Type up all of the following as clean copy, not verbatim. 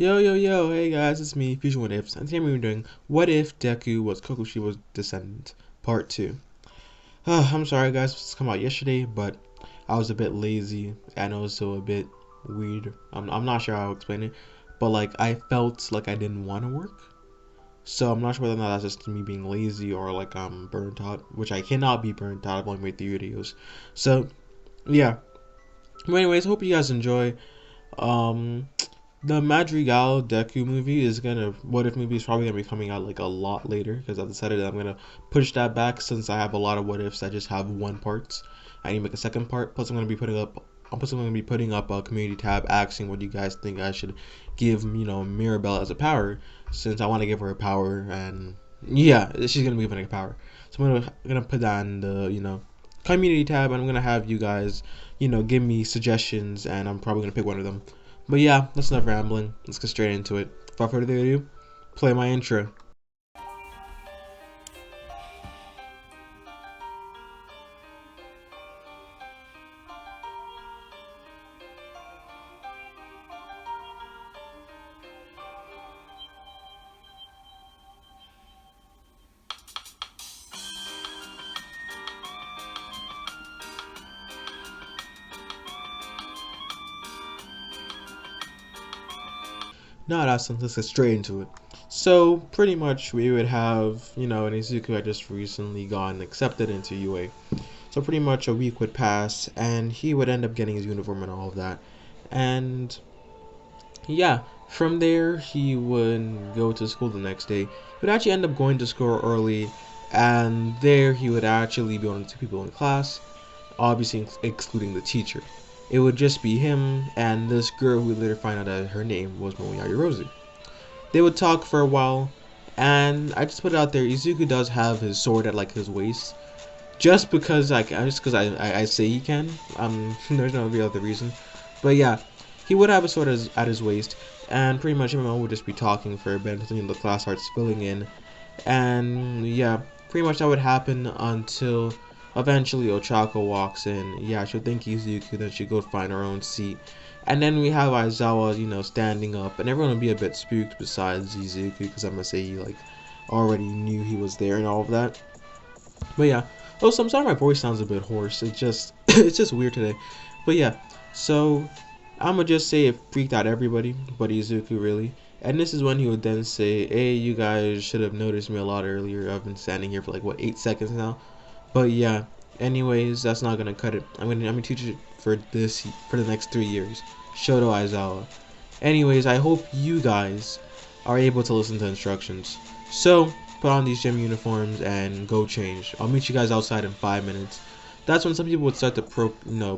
Yo, hey guys, it's me, Fusion What Ifs, and today we're doing What If Deku was Kokushibo's descendant, Part 2. I'm sorry guys, this came out yesterday, but I was a bit lazy and also a bit weird. I'm not sure how to explain it, but like I felt like I didn't want to work. So I'm not sure whether or not that's just me being lazy or like I'm burnt out, which I cannot be burnt out. I've only made 3 videos. So yeah. But anyways, hope you guys enjoy. Um, The Madrigal Deku movie is gonna What If movie is probably gonna be coming out like a lot later because I've decided that I'm gonna push that back since I have a lot of What Ifs that just have one part. I need to make a second part. Plus, I'm gonna be putting up a community tab asking what you guys think I should give Mirabelle as a power since I want to give her a power and yeah, she's gonna be given a power. So I'm gonna put that in the community tab and I'm gonna have you guys give me suggestions and I'm probably gonna pick one of them. But yeah, that's enough rambling. Let's get straight into it. Without further ado, play my intro. Not awesome. Let's get straight into it. So pretty much we would have, Izuku had just recently gotten accepted into UA. So pretty much a week would pass and he would end up getting his uniform and all of that. And yeah, from there he would go to school the next day. He would actually end up going to school early and there he would actually be one of the two people in class, obviously excluding the teacher. It would just be him and this girl who later find out that her name was Moyari Rosie. They would talk for a while, and I just put it out there, Izuku does have his sword at like his waist, just because I say he can. There's no real other reason, but yeah, he would have a sword at his waist, and pretty much everyone would just be talking for a bit until the class starts filling in, and yeah, pretty much that would happen until eventually Ochako walks in. Yeah, she'll thank Izuku, then she'll go find her own seat. And then we have Aizawa, standing up, and everyone will be a bit spooked besides Izuku, because I'm gonna say he like already knew he was there and all of that. But yeah. Oh, so I'm sorry my voice sounds a bit hoarse. It's just it's just weird today. But yeah, so I'm gonna just say it freaked out everybody, but Izuku really. And this is when he would then say, "Hey, you guys should have noticed me a lot earlier. I've been standing here for like what 8 seconds now." But yeah. Anyways, that's not gonna cut it. I'm gonna teach it for the next 3 years. Shoto Aizawa. Anyways, I hope you guys are able to listen to instructions. So put on these gym uniforms and go change. I'll meet you guys outside in 5 minutes. That's when some people would start to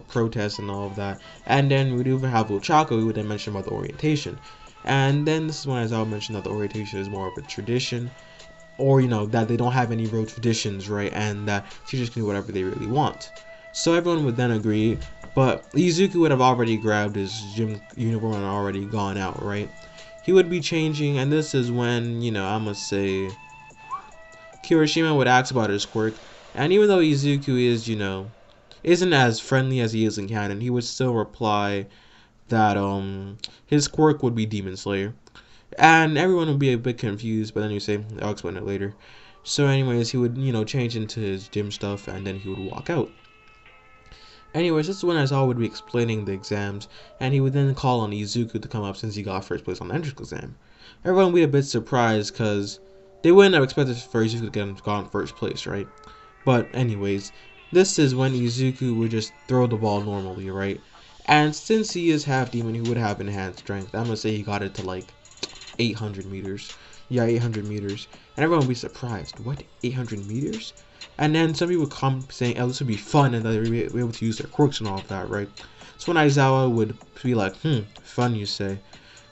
protest and all of that. And then we'd even have Ochako, we would then mention about the orientation. And then this is when Aizawa mentioned that the orientation is more of a tradition, or that they don't have any real traditions, right, and that teachers can do whatever they really want. So everyone would then agree, but Izuku would have already grabbed his gym uniform and already gone out, right? He would be changing, and this is when I'ma say Kirishima would ask about his quirk, and even though Izuku is isn't as friendly as he is in canon, he would still reply that his quirk would be Demon Slayer. And everyone would be a bit confused, but then you say, I'll explain it later. So anyways, he would, change into his gym stuff, and then he would walk out. Anyways, this is when Aizawa would be explaining the exams, and he would then call on Izuku to come up since he got first place on the entrance exam. Everyone would be a bit surprised, because they wouldn't have expected for Izuku to get gotten first place, right? But anyways, this is when Izuku would just throw the ball normally, right? And since he is half demon, he would have enhanced strength. I'm gonna say he got it to like 800 meters. Yeah, 800 meters. And everyone would be surprised. What? 800 meters? And then some people would come saying, oh, this would be fun, and they'd be able to use their quirks and all of that, right? So when Aizawa would be like, fun, you say.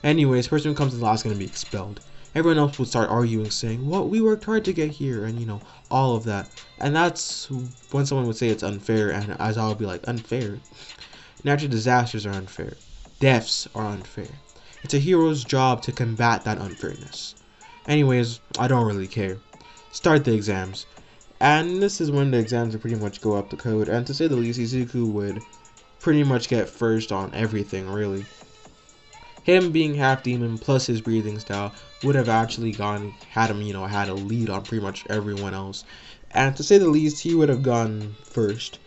Anyways, the person who comes in last is going to be expelled. Everyone else would start arguing, saying, well, we worked hard to get here, and, all of that. And that's when someone would say it's unfair, and Aizawa would be like, unfair? Natural disasters are unfair. Deaths are unfair. It's a hero's job to combat that unfairness. Anyways, I don't really care. Start the exams. And this is when the exams would pretty much go up the code. And to say the least, Izuku would pretty much get first on everything, really. him being half demon plus his breathing style would have actually had him, had a lead on pretty much everyone else. And to say the least, he would have gone first.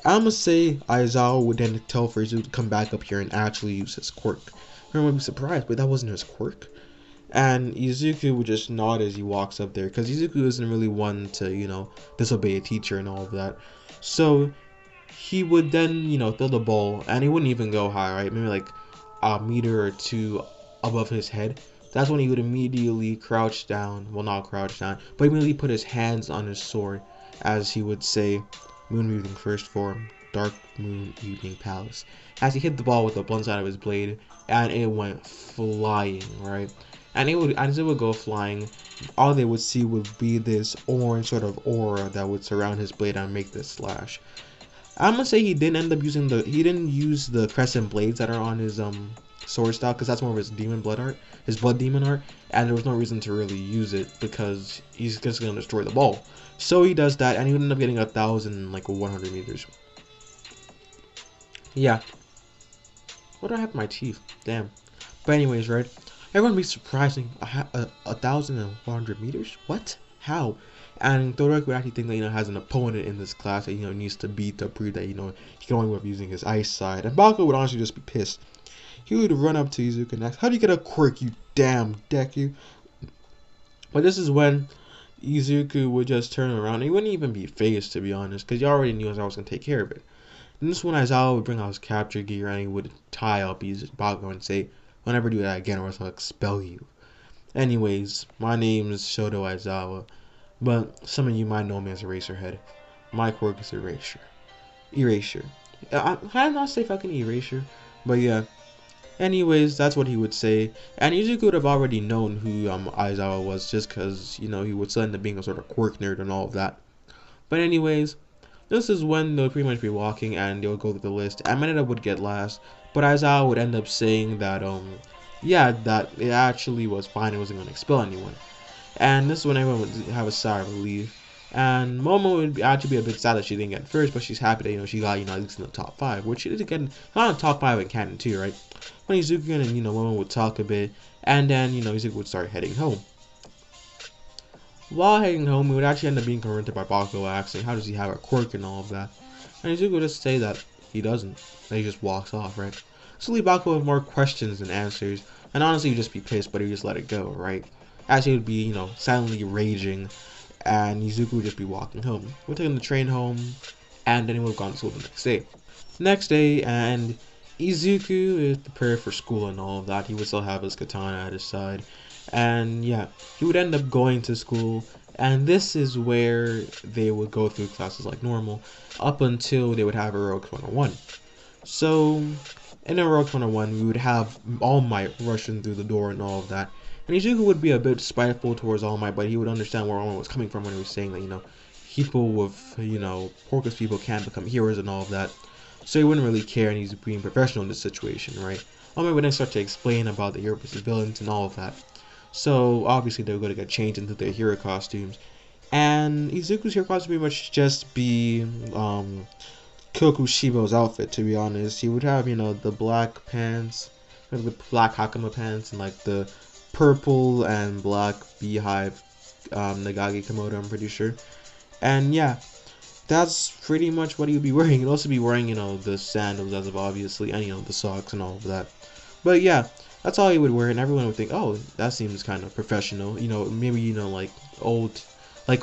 I'ma say Aizawa would then tell Frieza to come back up here and actually use his quirk. Everyone would be surprised, but that wasn't his quirk. And Izuku would just nod as he walks up there, because Izuku isn't really one to, disobey a teacher and all of that. So he would then, throw the ball, and he wouldn't even go high, right? Maybe like a meter or two above his head. That's when he would immediately crouch down. Well, not crouch down, but immediately put his hands on his sword, as he would say, Moon Evening First Form, Dark Moon Evening Palace. As he hit the ball with the blunt side of his blade, and it went flying, right? And as it would go flying, all they would see would be this orange sort of aura that would surround his blade and make this slash. I'm gonna say he didn't end up using he didn't use the crescent blades that are on his sword style, because that's more of his demon blood art, his blood demon art, and there was no reason to really use it because he's just gonna destroy the ball. So he does that, and he would end up getting 1,100 meters. Yeah. What do I have in my teeth? Damn. But anyways, right? Everyone would be surprising. 1,100 meters? What? How? And Todoroki would actually think that, has an opponent in this class that, needs to beat to prove that, he can only work using his eyesight. And Bakugo would honestly just be pissed. He would run up to Izuku next. How do you get a quirk, you damn deku? But this is when Izuku would just turn around. He wouldn't even be phased, to be honest, because he already knew Aizawa was going to take care of it. And this is when Aizawa would bring out his capture gear, and he would tie up Bakugo and say, "I'll never do that again, or else I'll expel you." Anyways, my name is Shoto Aizawa, but some of you might know me as Eraserhead. My quirk is Erasure. I did not say fucking Erasure, but yeah. Anyways, that's what he would say. And Izuku would have already known who Aizawa was, just because, he would still end up being a sort of quirk nerd and all of that. But anyways, this is when they'll pretty much be walking and they'll go through the list. And Manetta would get last, but Aizawa would end up saying that, that it actually was fine, it wasn't going to expel anyone. And this is when everyone would have a sigh of relief. And Momo would actually be a bit sad that she didn't get first, but she's happy that, she got, at least in the top 5, which is, again, not in the top 5 in canon too, right? When Izuku and, Momo would talk a bit, and then, Izuku would start heading home. While heading home, we would actually end up being confronted by Bakugo asking, how does he have a quirk and all of that? And Izuku would just say that he doesn't, that he just walks off, right? So leave Bakugo with more questions than answers, and honestly, he'd just be pissed, but he'd just let it go, right? As he would be, silently raging, and Izuku would just be walking home. We're taking the train home, and then he would have gone to school the next day. Next day, and Izuku is prepared for school and all of that. He would still have his katana at his side, and yeah, he would end up going to school, and this is where they would go through classes like normal, up until they would have Heroics 101. So, in Heroics 101, we would have All Might rushing through the door and all of that. And Izuku would be a bit spiteful towards All Might, but he would understand where All Might was coming from when he was saying that, people with, Porcus people can become heroes and all of that. So he wouldn't really care, and he's being professional in this situation, right? All Might would then start to explain about the hero versus villains and all of that. So obviously they were going to get changed into their hero costumes. And Izuku's hero costume would pretty much just be Kokushibo's outfit, to be honest. He would have, the black pants, the black Hakama pants, and the purple and black beehive Nagagi Komodo, I'm pretty sure. And yeah, that's pretty much what he would be wearing. He'd also be wearing, the sandals as of obviously, and, the socks and all of that. But yeah, that's all he would wear, and everyone would think, oh, that seems kind of professional. Maybe,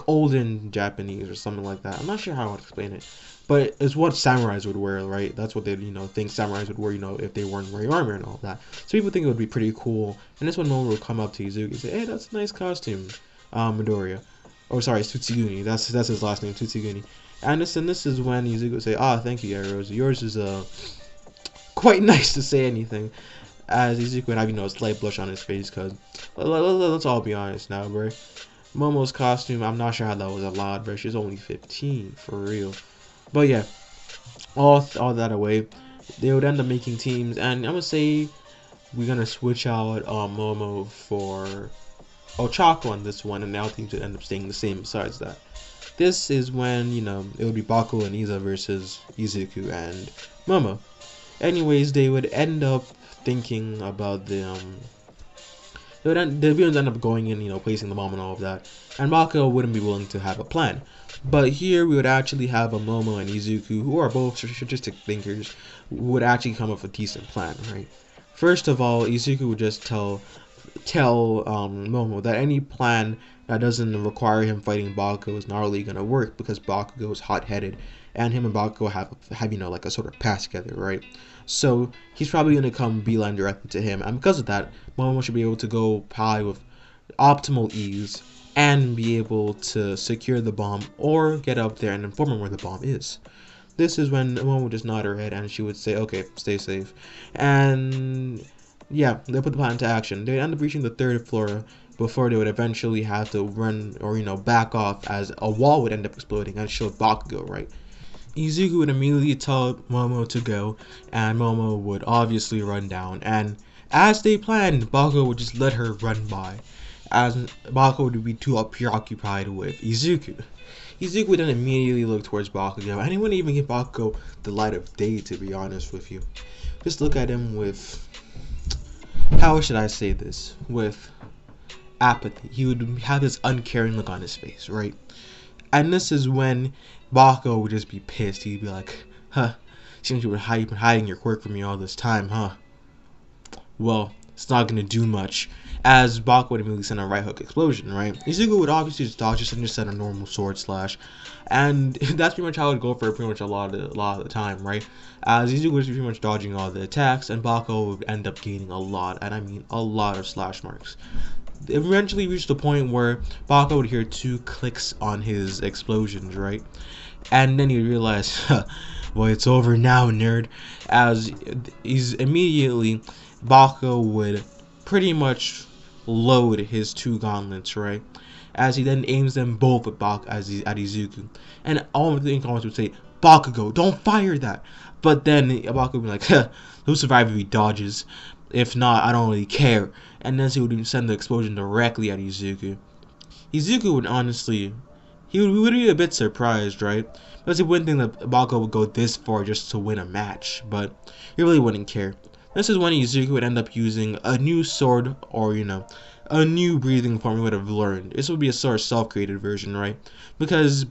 olden Japanese or something like that. I'm not sure how I would explain it. But it's what samurais would wear, right? That's what they, think samurais would wear, if they weren't wearing armor and all that. So people think it would be pretty cool. And this one Momo would come up to Izuku and say, hey, that's a nice costume, Midoriya. Oh, sorry, it's Tutsuguni. That's his last name, Tutsuguni. And this is when Izuku would say, thank you, Yaros. Yours is quite nice to say anything. As Izuku would have, a slight blush on his face, because let's all be honest now, bro. Momo's costume, I'm not sure how that was allowed, bro. She's only 15, for real. But yeah, all that away, they would end up making teams, and I'm gonna say we're gonna switch out Momo for Ochako on this one, and now teams would end up staying the same besides that. This is when, it would be Bakugo and Iza versus Izuku and Momo. Anyways, they would end up thinking about the villains end up going in, placing the bomb and all of that, and Bakugo wouldn't be willing to have a plan. But here we would actually have a Momo and Izuku, who are both strategic thinkers, would actually come up with a decent plan, right? First of all, Izuku would just tell Momo that any plan that doesn't require him fighting Bakugo is not really gonna work because Bakugo is hot-headed, and him and Bakugo have like a sort of past together, right? So he's probably gonna come beeline directly to him, and because of that, Momo should be able to go probably with optimal ease and be able to secure the bomb or get up there and inform him where the bomb is. This is when Momo would just nod her head and she would say, okay, stay safe. And yeah, they put the plan into action. They end up reaching the 3rd floor before they would eventually have to run or, back off as a wall would end up exploding and show Bakugo, right? Izuku would immediately tell Momo to go, and Momo would obviously run down, and as they planned, Bakugo would just let her run by, as Bakugo would be too preoccupied with Izuku. Izuku would then immediately look towards Bakugo, and he wouldn't even give Bakugo the light of day, to be honest with you. Just look at him with, how should I say this, with apathy. He would have this uncaring look on his face, right? And this is when Bakugo would just be pissed. He'd be like, huh, seems you've been hiding your quirk from me all this time, huh? Well, it's not gonna do much. As Bakugo would immediately send a right hook explosion, right? Izuku would obviously just dodge this and just send a normal sword slash. And that's pretty much how it would go for pretty much a lot of the time, right? As Izuku was pretty much dodging all the attacks, and Bakugo would end up gaining a lot, and I mean a lot of slash marks. It eventually reached the point where Bakugo would hear 2 clicks on his explosions, right? And then he realized, well, it's over now, nerd. As he's immediately, Bakugo would pretty much load his 2 gauntlets, right? As he then aims them both at Izuku. And all of the incomers would say, Bakugo, don't fire that! But then Bakugo would be like, who'll survive if he dodges? If not, I don't really care. And then he would send the explosion directly at Izuku. Izuku would honestly, he would be a bit surprised, right? Because he wouldn't think that Bakugo would go this far just to win a match, but he really wouldn't care. This is when Izuku would end up using a new sword, or a new breathing form he would have learned. This would be a sort of self-created version, right? Because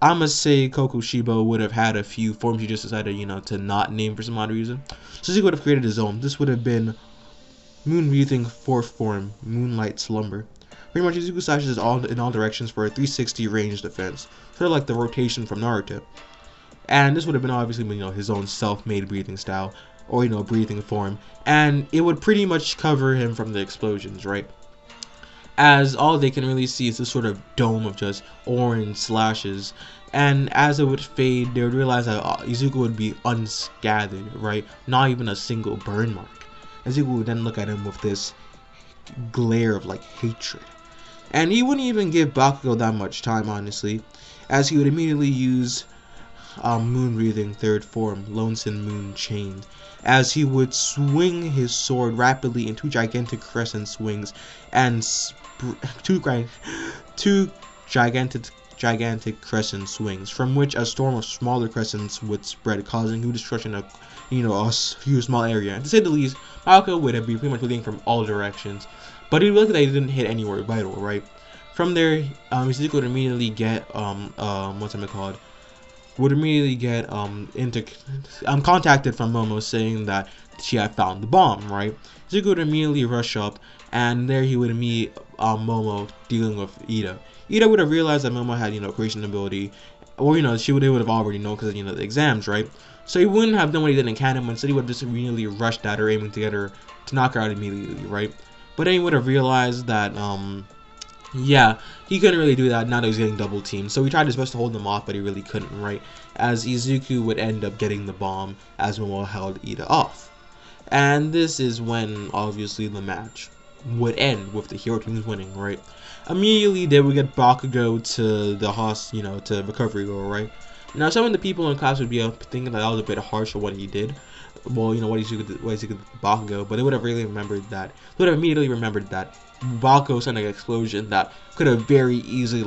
I must say Kokushibo would have had a few forms he just decided, to not name for some odd reason. So Izuku would have created his own. This would have been Moon Breathing 4th form, Moonlight Slumber. Pretty much Izuku slashes in all directions for a 360 range defense, sort of like the rotation from Naruto. And this would have been obviously, his own self-made breathing style, or breathing form, and it would pretty much cover him from the explosions, right? As all they can really see is this sort of dome of just orange slashes, and as it would fade, they would realize that Izuku would be unscathed, right? Not even a single burn mark. Izuku would then look at him with this glare of hatred, and he wouldn't even give Bakugo that much time, honestly, as he would immediately use Moon Breathing 3rd form, Lonesome Moon Chain, as he would swing his sword rapidly in 2 gigantic crescent swings and two gigantic crescent swings, from which a storm of smaller crescents would spread, causing huge destruction of a huge small area. And to say the least, Bakugo would have been pretty much bleeding from all directions, but he looked like he didn't hit anywhere vital, right? From there, Izuku would immediately get contacted from Momo saying that she had found the bomb, right? Izuku would immediately rush up, and there he would meet Momo dealing with Ida. Ida would have realized that Momo had, creation ability, or, they would have already known because of, the exams, right? So he wouldn't have done what he did in Canon, instead he would have just immediately rushed at her, aiming to get her to knock her out immediately, right? But then he would have realized that, yeah, he couldn't really do that now that he was getting double teamed. So he tried his best to hold them off, but he really couldn't, right? As Izuku would end up getting the bomb as Momo held Ida off. And this is when, obviously, the match would end with the hero teams winning, right? Immediately, they would get Bakugo to the to recovery goal, right? Now, some of the people in class would be thinking that was a bit harsh for what he did. Well, what Izuku did to Bakugo, but they would have really remembered that. They would have immediately remembered that Bakugo sent an explosion that could have very easily,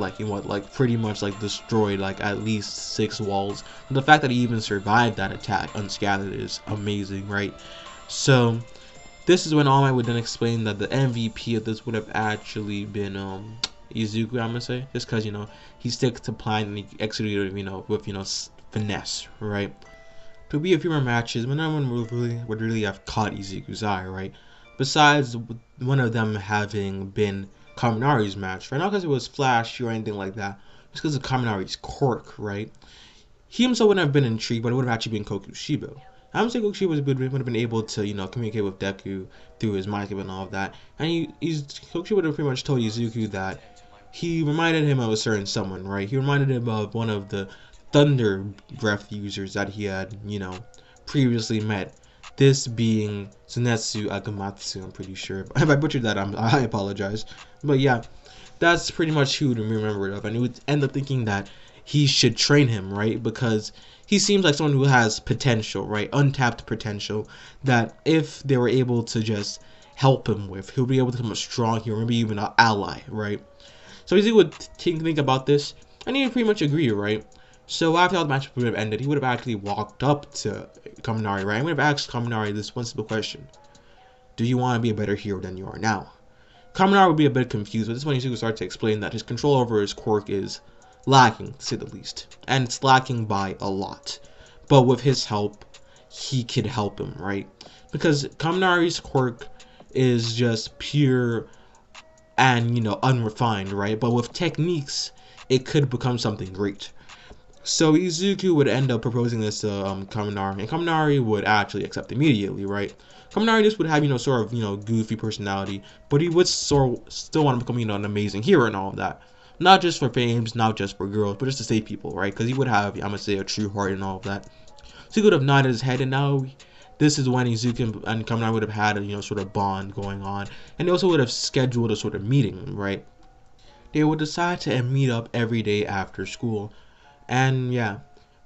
pretty much, destroyed, at least 6 walls. And the fact that he even survived that attack unscathed is amazing, right? So, This is when All Might would then explain that the MVP of this would have actually been Izuku, I'm gonna say, just because he sticks to plan and he executed with finesse, right? To be a few more matches, but no one would really have caught Izuku's eye, right? Besides one of them having been Kaminari's match, right? Not because it was flashy or anything like that, just because of Kaminari's quirk, right? He himself wouldn't have been intrigued, but it would have actually been Kokushibo. I'm saying Kokushibo would have been able to, communicate with Deku through his mic and all of that, and Kokushibo would have pretty much told Izuku that he reminded him of a certain someone, right? He reminded him of one of the thunder breath users that he had, previously met. This being Tsunetsu Akamatsu, I'm pretty sure. If I butchered that, I apologize. But yeah, that's pretty much who to remember it of, and he would end up thinking that he should train him, right? Because he seems like someone who has potential, right? Untapped potential that if they were able to just help him with, he'll be able to become a strong hero, maybe even an ally, right? So he would think about this, and he would pretty much agree, right? So after all the match would have ended, he would have actually walked up to Kaminari, right? And would have asked Kaminari this one simple question: do you want to be a better hero than you are now? Kaminari would be a bit confused, but this is when he would start to explain that his control over his quirk is lacking, to say the least. And it's lacking by a lot. But with his help, he could help him, right? Because Kaminari's quirk is just pure and, unrefined, right? But with techniques, it could become something great. So Izuku would end up proposing this to Kaminari, and Kaminari would actually accept immediately, right? Kaminari just would have, sort of, goofy personality, but he would still want to become, an amazing hero and all of that. Not just for fame, not just for girls, but just to save people, right? Because he would have, I'm gonna say, a true heart and all of that. So he would have nodded his head, and now this is when Izuku and Kaminari would have had a, sort of bond going on, and they also would have scheduled a sort of meeting, right? They would decide to meet up every day after school. And yeah,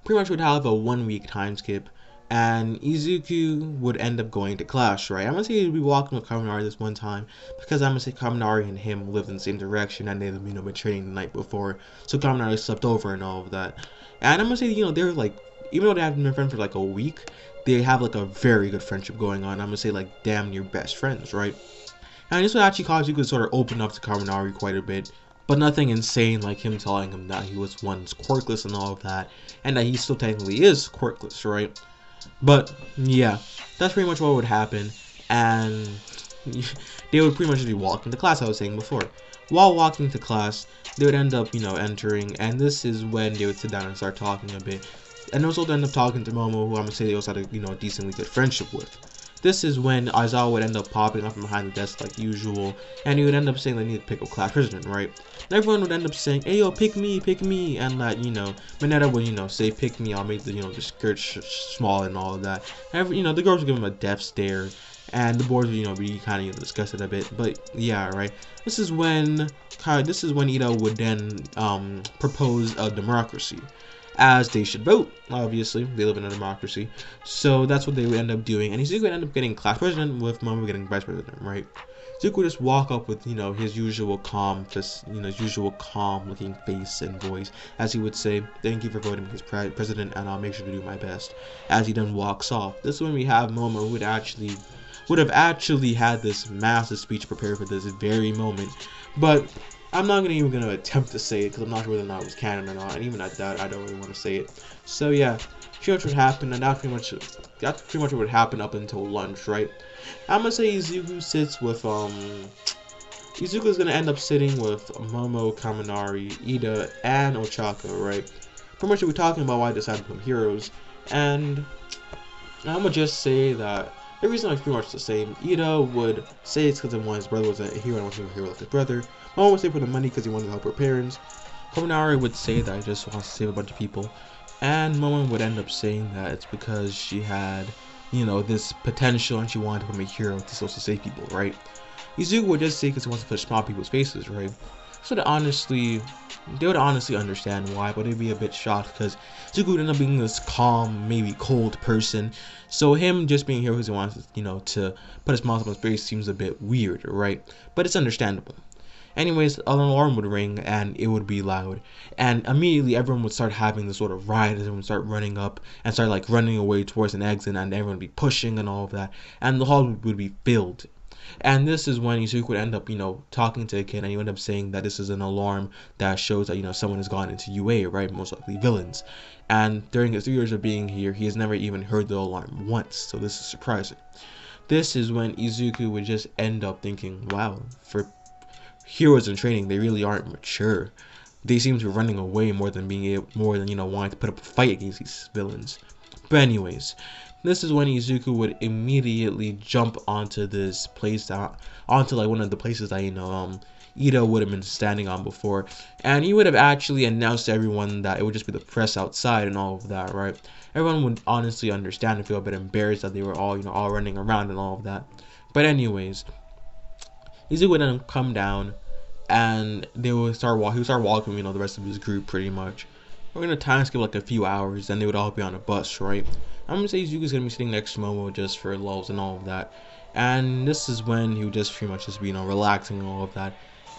pretty much would have a 1 week time skip, and Izuku would end up going to class, right? I'm gonna say he'd be walking with Kaminari this one time, because I'm gonna say Kaminari and him lived in the same direction, and they've been training the night before, so Kaminari slept over and all of that. And I'm gonna say, they're like, even though they haven't been friends for like a week, they have like a very good friendship going on. I'm gonna say like damn near best friends, right? And this would actually cause Izuku to sort of open up to Kaminari quite a bit. But nothing insane like him telling him that he was once quirkless and all of that, and that he still technically is quirkless, right? But yeah, that's pretty much what would happen, and they would pretty much be walking to class, I was saying before. While walking to class, they would end up, entering, and this is when they would sit down and start talking a bit. And also end up talking to Momo, who I'm gonna say they also had a, decently good friendship with. This is when Aizawa would end up popping up from behind the desk like usual, and he would end up saying they need to pick up class president, right? And everyone would end up saying, hey yo, pick me, and that, Mineta would, say pick me, I'll make the, the skirt small and all of that. And, the girls would give him a death stare, and the boys would, be kind of, discuss it a bit, but yeah, right? This is when Ito would then, propose a democracy. As they should vote, obviously. They live in a democracy. So that's what they would end up doing. And Izuku would end up getting class president with Momo getting vice president, right? Izuku would just walk up with, his usual calm, looking face and voice, as he would say, thank you for voting me as president, and I'll make sure to do my best, as he then walks off. This is when we have Momo, who would have actually had this massive speech prepared for this very moment. But I'm not even gonna attempt to say it because I'm not sure whether or not it was canon or not, and even at that, I don't really want to say it. So yeah, pretty much what happened, and that's pretty much what would happen up until lunch, right? I'm gonna say Izuku sits with Izuku's gonna end up sitting with Momo, Kaminari, Ida, and Ochako, right? Pretty much we're talking about why they decided to become heroes, and I'm gonna just say that the reason is pretty much the same. Ida would say it's because his brother was a hero and wanted to be a hero like his brother. Momo would say for the money because he wanted to help her parents. Kaminari would say that he just wants to save a bunch of people. And Momo would end up saying that it's because she had, this potential and she wanted to become a hero to also save people, right? Izuku would just say because he wants to put smile on people's faces, right? So they would honestly understand why, but they'd be a bit shocked because Izuku would end up being this calm, maybe cold person. So him just being here because he wants, to put a smile on his face seems a bit weird, right? But it's understandable. Anyways, an alarm would ring and it would be loud, and immediately everyone would start having this sort of riot. Everyone would start running up and start like running away towards an exit, and everyone would be pushing and all of that, and the hall would be filled. And this is when Izuku would end up, talking to a kid, and he would end up saying that this is an alarm that shows that, someone has gone into UA, right? Most likely villains. And during his 3 years of being here, he has never even heard the alarm once, so this is surprising. This is when Izuku would just end up thinking, wow, for heroes in training, they really aren't mature. They seem to be running away more than wanting to put up a fight against these villains. But anyways, this is when Izuku would immediately jump onto this place, onto like one of the places that Ida would have been standing on before, and he would have actually announced to everyone that it would just be the press outside and all of that, right? Everyone would honestly understand and feel a bit embarrassed that they were all running around and all of that. But anyways, Izuku would then come down, and they would start walking. He would start walking, the rest of his group pretty much. We're gonna time skip like a few hours, then they would all be on a bus, right? I'm gonna say Izuku's gonna be sitting next to Momo just for lulls and all of that. And this is when he would just pretty much just be, relaxing and all of that.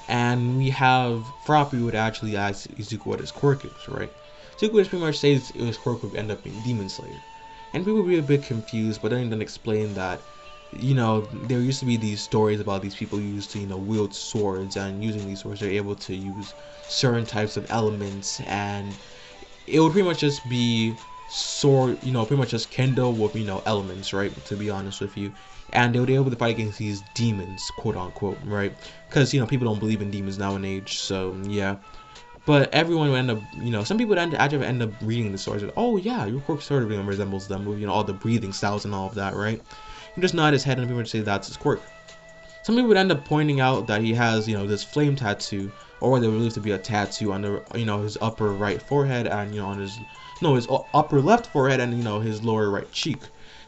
And we have Froppy would actually ask Izuku what his quirk is, right? Izuku would pretty much say his quirk would end up being Demon Slayer. And people would be a bit confused, but then explain that, there used to be these stories about these people who used to, wield swords, and using these swords, they're able to use certain types of elements, and it would pretty much just be sword, pretty much just kendo with, elements, right? To be honest with you. And they would be able to fight against these demons, quote unquote, right? Because, people don't believe in demons nowadays, so yeah. But everyone would end up, some people would actually end up reading the stories. Like, oh yeah, your quirk sort of resembles them with, all the breathing styles and all of that, right? He just nod his head and people would say that's his quirk. Some people would end up pointing out that he has, this flame tattoo, or what they believe to be a tattoo on the, his upper right forehead, and, on his upper left forehead, and, his lower right cheek.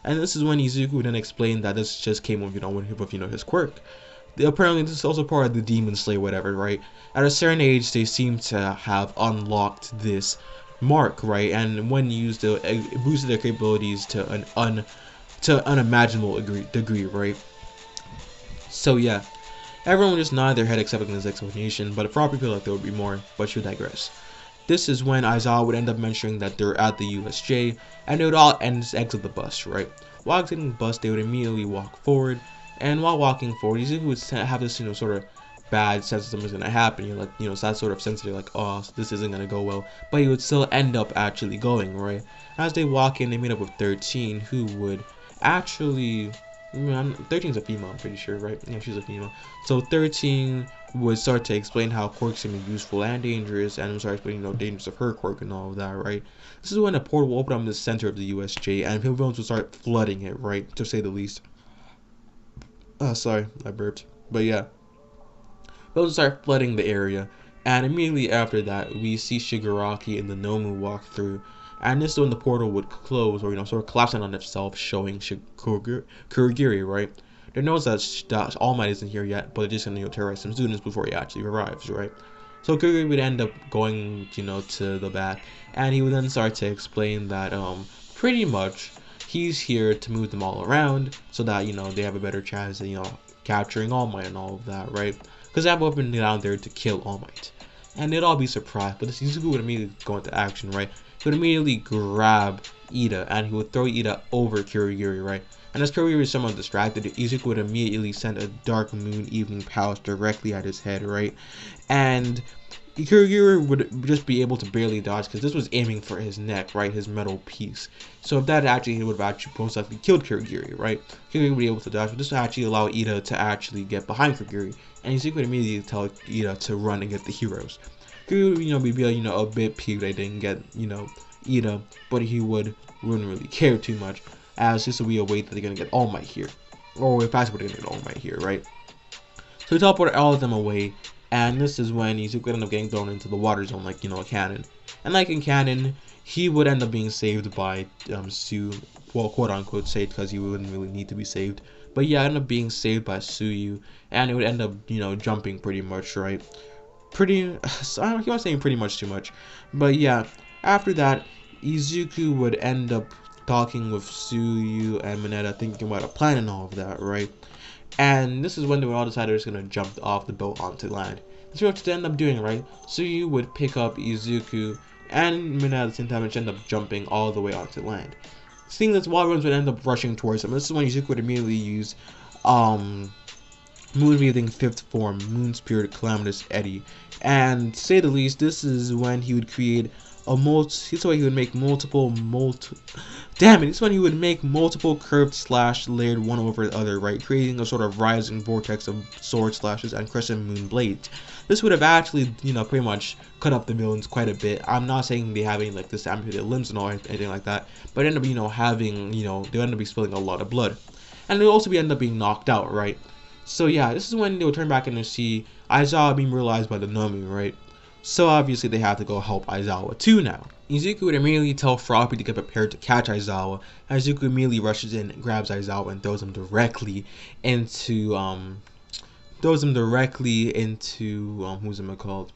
And this is when Izuku would then explain that this just came with, his quirk. Apparently, this is also part of the Demon Slayer, whatever, right? At a certain age, they seem to have unlocked this mark, right? And when used, it boosted their capabilities to an unimaginable degree, right? So yeah, everyone would just nod their head accepting this explanation, but it probably feel like there would be more, but should digress. This is when Aizawa would end up mentioning that they're at the USJ, and they would all exit the bus, right? While exiting the bus, they would immediately walk forward, and while walking forward, Izuku would have this, sort of bad sense of something's gonna happen. You're like, so that sort of sense you're like, oh, this isn't gonna go well, but he would still end up actually going, right? As they walk in, they meet up with 13, who would actually, 13's a female, I'm pretty sure, right? Yeah, she's a female. So 13 would start to explain how quirks can be useful and dangerous, and start explaining the dangers of her quirk and all of that, right? This is when a portal will open up in the center of the USJ, and people will start flooding it, right? To say the least. Sorry, I burped. But yeah. They'll start flooding the area, and immediately after that, we see Shigaraki and the Nomu walk through. And this is when the portal would close, or sort of collapsing on itself, showing Kurogiri, right? They knows that All Might isn't here yet, but they're just gonna terrorize some students before he actually arrives, right? So Kurogiri would end up going, to the back, and he would then start to explain that, pretty much, he's here to move them all around, so that, they have a better chance of, capturing All Might and all of that, right? Because they have a weapon down there to kill All Might. And they'd all be surprised, but Izuku would immediately go into action, right? He would immediately grab Ida, and he would throw Ida over Kurogiri, right? And as Kurogiri is somewhat distracted, Izuku would immediately send a Dark Moon Evening Palace directly at his head, right? And Kurogiri would just be able to barely dodge, because this was aiming for his neck, right? His metal piece. So if that actually, he would have actually most likely killed Kurogiri, right? Kurogiri would be able to dodge, but this would actually allow Ida to actually get behind Kurogiri. And Izuku would immediately tell Ida to run and get the heroes. Kurogiri would be a bit peeved they didn't get, Ida, but he wouldn't really care too much, as this would be a way that they're gonna get All Might here. Or if that's what they're gonna get All Might here, right? So he teleported all of them away, and this is when Izuku ended up getting thrown into the water zone like, a cannon. And like in canon, he would end up being saved by Su, well, quote unquote saved, because he wouldn't really need to be saved. But yeah, ended up being saved by Suyu, and it would end up, jumping pretty much, right? I don't keep on saying pretty much too much. But yeah, after that, Izuku would end up talking with Suyu and Mineta, thinking about a plan and all of that, right? And this is when they all decided they were going to jump off the boat onto land. That's what they end up doing, right? So you would pick up Izuku and Mina at the same time, which end up jumping all the way onto land. Seeing this, Walruns would end up rushing towards him. This is when Izuku would immediately use Moon Breathing 5th form, Moon Spirit Calamitous Eddy. And to say the least, this is when he would create a this is when he would make this is when he would make multiple curved slash layered one over the other, right? Creating a sort of rising vortex of sword slashes and crescent moon blades. This would have actually, pretty much cut up the villains quite a bit. I'm not saying they have any like this amputated limbs and all anything like that, but end up, having, they end up be spilling a lot of blood. And they also end up being knocked out, right? So yeah, this is when they would turn back and see Aizawa being realized by the Nomu, right? So obviously they have to go help Aizawa too now. Izuku would immediately tell Froppy to get prepared to catch Aizawa. Izuku immediately rushes in, grabs Aizawa, and throws him directly into who's it called?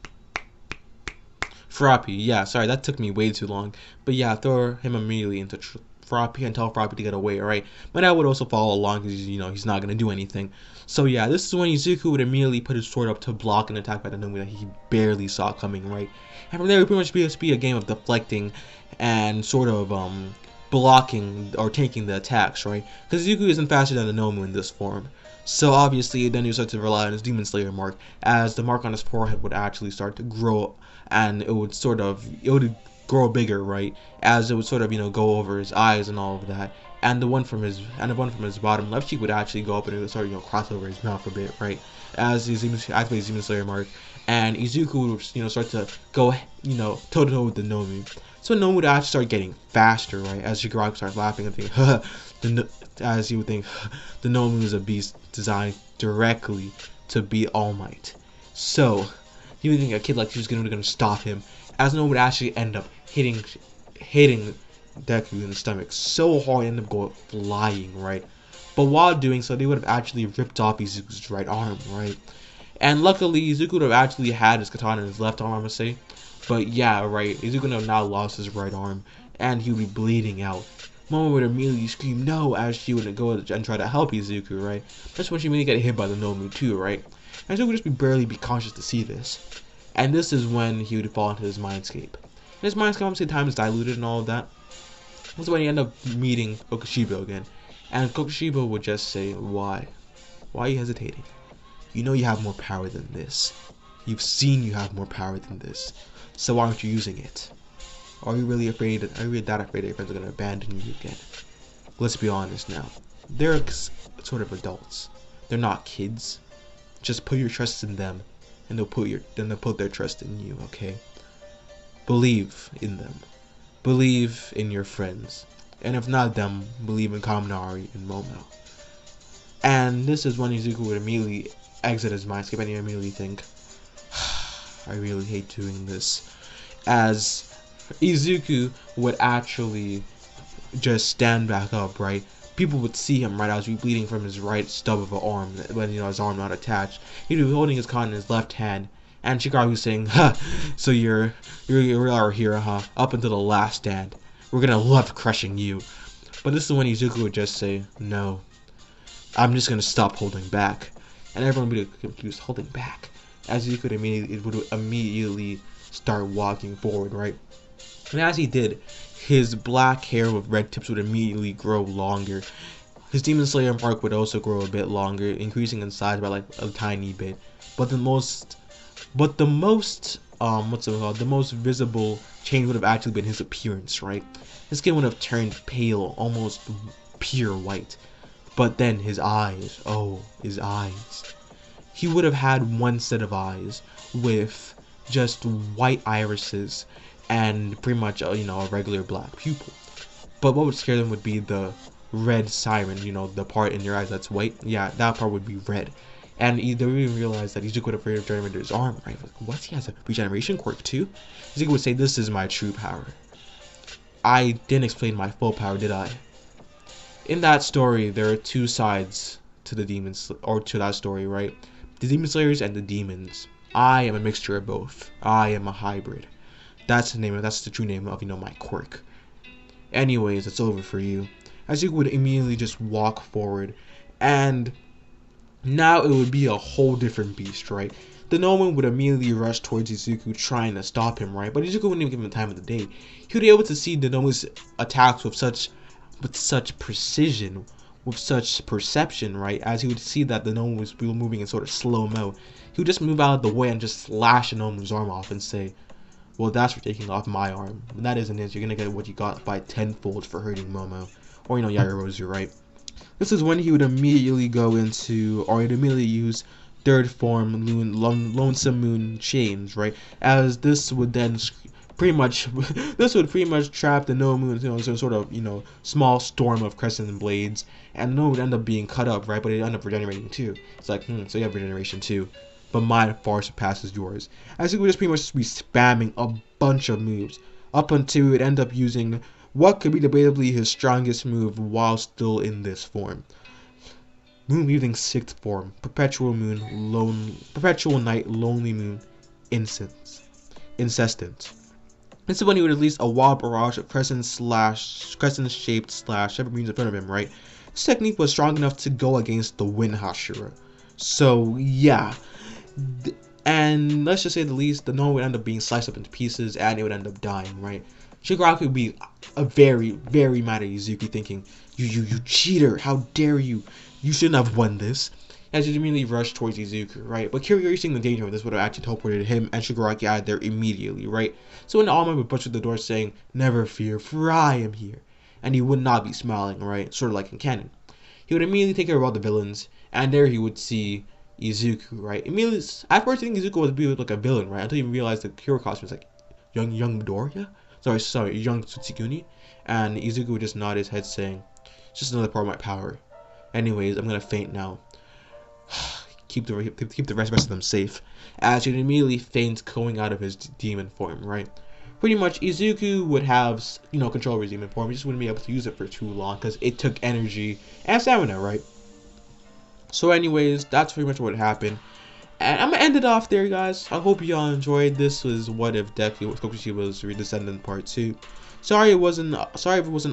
Froppy. Yeah, sorry, that took me way too long. But yeah, throw him immediately into Froppy and tell Froppy to get away, right? But I would also follow along because, he's not going to do anything. So yeah, this is when Izuku would immediately put his sword up to block an attack by the Nomu that he barely saw coming, right? And from there, it would pretty much be a game of deflecting and sort of blocking or taking the attacks, right? Because Izuku isn't faster than the Nomu in this form. So obviously, then he starts to rely on his Demon Slayer mark, as the mark on his forehead would actually start to grow, and it would grow bigger, right? As it would sort of, go over his eyes and all of that. And the one from his bottom left cheek would actually go up and it would start, cross over his mouth a bit, right? As he activates his Demon Slayer mark. And Izuku would, start to go, toe to toe with the Nomu. So Nomu would actually start getting faster, right? As Shigaraki starts laughing and thinking, as he would think, the Nomu is a beast designed directly to beat All Might. So he would think a kid like you is going to stop him. As Nomu would actually end up hitting Deku in the stomach so hard, he ended up going flying, right? But while doing so, they would have actually ripped off Izuku's right arm, right? And luckily, Izuku would have actually had his katana in his left arm, I must say. But yeah, right, Izuku would have now lost his right arm, and he would be bleeding out. Momo would immediately scream no as she would go and try to help Izuku, right? That's when she immediately got hit by the Nomu too, right? And Izuku would just barely be conscious to see this. And this is when he would fall into his mindscape. And his mindscape, obviously, time is diluted and all of that. This is when he ended up meeting Kokushibo again. And Kokushibo would just say, why? Why are you hesitating? You know you have more power than this. You've seen you have more power than this. So why aren't you using it? Are you really that afraid that your friends are going to abandon you again? Let's be honest now. They're sort of adults. They're not kids. Just put your trust in them, and they'll put their trust in you, okay? Believe in them. Believe in your friends. And if not them, believe in Kaminari and Momo. And this is when Izuku would immediately exit his mindscape and he immediately think, I really hate doing this. As Izuku would actually just stand back up, right? People would see him right as he's bleeding from his right stub of an arm when his arm not attached. He'd be holding his katana in his left hand, and Shikari was saying, so you're here, huh? Up until the last stand. We're gonna love crushing you. But this is when Izuku would just say, no. I'm just gonna stop holding back. And everyone would be confused, holding back. As Izuku would immediately start walking forward, right? And as he did, his black hair with red tips would immediately grow longer. His Demon Slayer mark would also grow a bit longer, increasing in size by like a tiny bit. But the most visible change would have actually been his appearance, right? His skin would have turned pale, almost pure white. But then his eyes, his eyes. He would have had one set of eyes with just white irises and pretty much a regular black pupil. But what would scare them would be the red siren, the part in your eyes that's white. Yeah, that part would be red. And they would even realize that Izuku would have afraid of generating his arm, right? Like, what? He has a regeneration quirk too? Izuku would say, this is my true power. I didn't explain my full power, did I? In that story, there are two sides to the demons, or to that story, right? The Demon Slayers and the demons. I am a mixture of both. I am a hybrid. That's the true name of, my quirk. Anyways, it's over for you. Izuku would immediately just walk forward, and now it would be a whole different beast, right? The Noman would immediately rush towards Izuku trying to stop him, right? But Izuku wouldn't even give him the time of the day. He would be able to see the Noman's attacks with such precision, with such perception, right? As he would see that the Noman was moving in sort of slow-mo. He would just move out of the way and just slash the Noman's arm off and say, well, that's for taking off my arm. And that isn't it. You're gonna get what you got by tenfold for hurting Momo. Or, Yaoyorozu, right? This is when he would immediately go into, or he'd immediately use third form Lonesome Moon Chains, right? As this would then pretty much, this would pretty much trap the No Moon, some sort of, small storm of crescent blades, and No would end up being cut up, right? But it'd end up regenerating too. It's like, so you have regeneration too, but mine far surpasses yours. As he would just pretty much be spamming a bunch of moves up until it end up using what could be debatably his strongest move while still in this form. Moon Weaving 6th form, Perpetual Night, Lonely Moon, Incessant. This is when he would release a wild barrage of crescent-shaped slash every means in front of him, right? This technique was strong enough to go against the Wind Hashira. So, yeah. And let's just say the least, the Noah would end up being sliced up into pieces and it would end up dying, right? Shigaraki would be very, very mad at Izuku, thinking, you cheater, how dare you? You shouldn't have won this. As he immediately rushed towards Izuku, right? But Kiryu, seeing the danger of this, would have actually teleported him and Shigaraki out of there immediately, right? So when All Might would push through the door saying, never fear, for I am here. And he would not be smiling, right? Sort of like in canon. He would immediately take care of all the villains, and there he would see Izuku, right? Immediately, at first I think Izuku was be like a villain, right? Until you realize the hero costume was like young Midoriya? Sorry, young Tsutsuguni. And Izuku would just nod his head saying, it's just another part of my power. Anyways, I'm gonna faint now. keep the rest of them safe. As he'd immediately faint going out of his demon form, right? Pretty much, Izuku would have, control over his demon form. He just wouldn't be able to use it for too long because it took energy and stamina, right? So anyways, that's pretty much what happened. And I'm gonna end it off there, guys. I hope y'all enjoyed. This was What If Deku with Kokushibo's Descendant Part 2. Sorry if it wasn't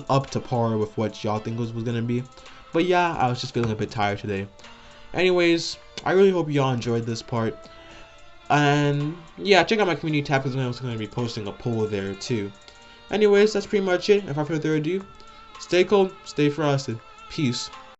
up to par with what y'all think was gonna be. But yeah, I was just feeling a bit tired today. Anyways, I really hope y'all enjoyed this part. And yeah, check out my community tab because I'm also going to be posting a poll there too. Anyways, that's pretty much it. Without further ado, stay cold, stay frosted. Peace.